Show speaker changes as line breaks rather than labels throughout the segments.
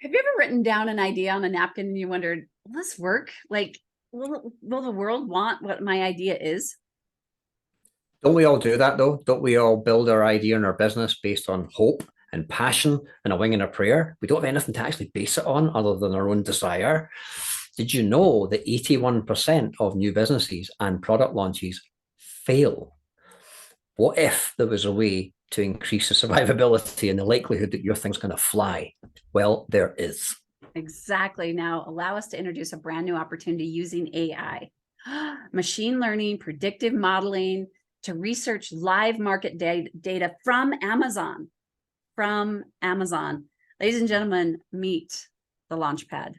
Have you ever written down an idea on a napkin and you wondered, will this work? Like, will the world want what my idea is?
Don't we all do that though? Don't we all build our idea and our business based on hope and passion and a wing and a prayer? We don't have anything to actually base it on other than our own desire. Did you know that 81% of new businesses and product launches fail? What if there was a way to increase the survivability and the likelihood that your thing's going to fly? Well, there is.
Exactly. Now, allow us to introduce a brand new opportunity using AI, machine learning, predictive modeling to research live market data from Amazon. From Amazon. Ladies and gentlemen, meet the Launchpad.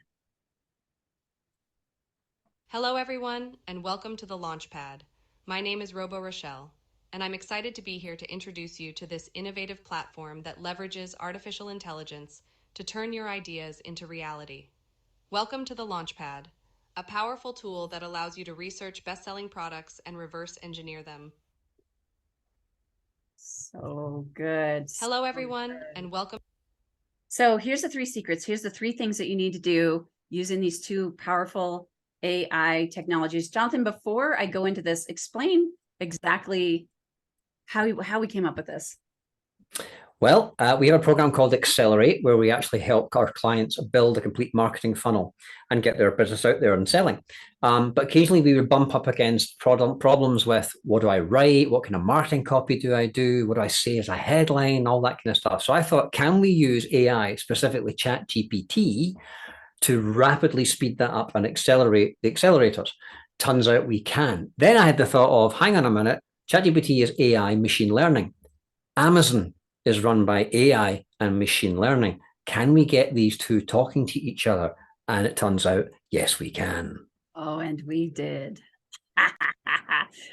Hello, everyone, and welcome to the Launchpad. My name is Robo Rochelle, and I'm excited to be here to introduce you to this innovative platform that leverages artificial intelligence to turn your ideas into reality. Welcome to the Launchpad, a powerful tool that allows you to research best-selling products and reverse engineer them.
So good.
Hello, everyone, and welcome.
So here's the three secrets. Here's the three things that you need to do using these two powerful AI technologies. Jonathan, before I go into this, explain exactly how we came up with this.
Well, we have a program called Accelerate where we actually help our clients build a complete marketing funnel and get their business out there and selling. But occasionally we would bump up against problems with what do I write? What kind of marketing copy do I do? What do I say as a headline? All that kind of stuff. So I thought, can we use AI, specifically ChatGPT, to rapidly speed that up and accelerate the accelerators? Turns out we can. Then I had the thought of, hang on a minute, ChatGPT is AI machine learning. Amazon is run by AI and machine learning. Can we get these two talking to each other? And it turns out, yes, we can.
Oh, and we did.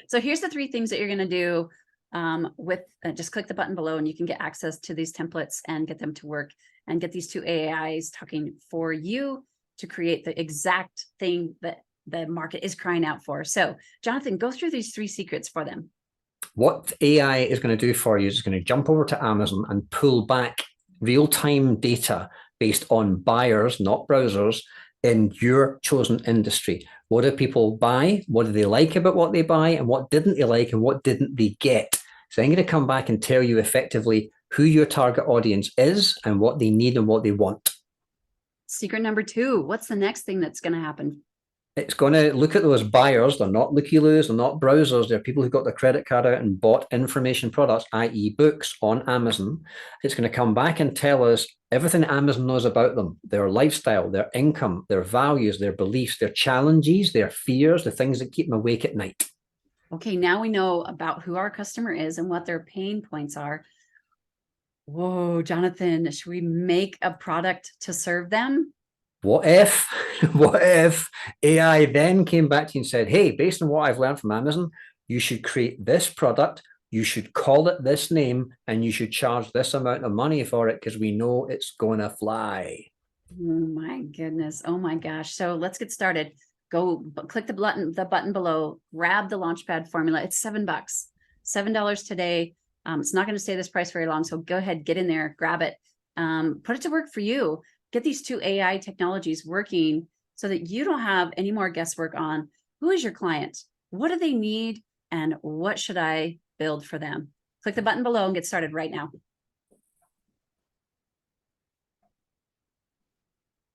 So here's the three things that you're going to do with just click the button below and you can get access to these templates and get them to work and get these two AIs talking for you to create the exact thing that the market is crying out for. So Jonathan, go through these three secrets for them.
What AI is going to do for you is going to jump over to Amazon and pull back real-time data based on buyers, not browsers, in your chosen industry. What do people buy? What do they like about what they buy? And what didn't they like and what didn't they get? So I'm going to come back and tell you effectively who your target audience is and what they need and what they want.
Secret number two, what's the next thing that's going to happen?
It's going to look at those buyers. They're not looky-loos. They're not browsers. They're people who got their credit card out and bought information products, i.e. books on Amazon. It's going to come back and tell us everything Amazon knows about them, their lifestyle, their income, their values, their beliefs, their challenges, their fears, the things that keep them awake at night.
Okay, now we know about who our customer is and what their pain points are. Whoa, Jonathan, should we make a product to serve them?
What if, what if AI then came back to you and said, hey, based on what I've learned from Amazon, you should create this product, you should call it this name, and you should charge this amount of money for it because we know it's going to fly.
Oh my goodness. Oh my gosh. So let's get started. Go click the button below, grab the Launchpad formula. It's $7, $7 today. It's not going to stay this price very long. So go ahead, get in there, grab it, put it to work for you. Get these two AI technologies working so that you don't have any more guesswork on who is your client, what do they need, and what should I build for them. Click the button below and get started right now.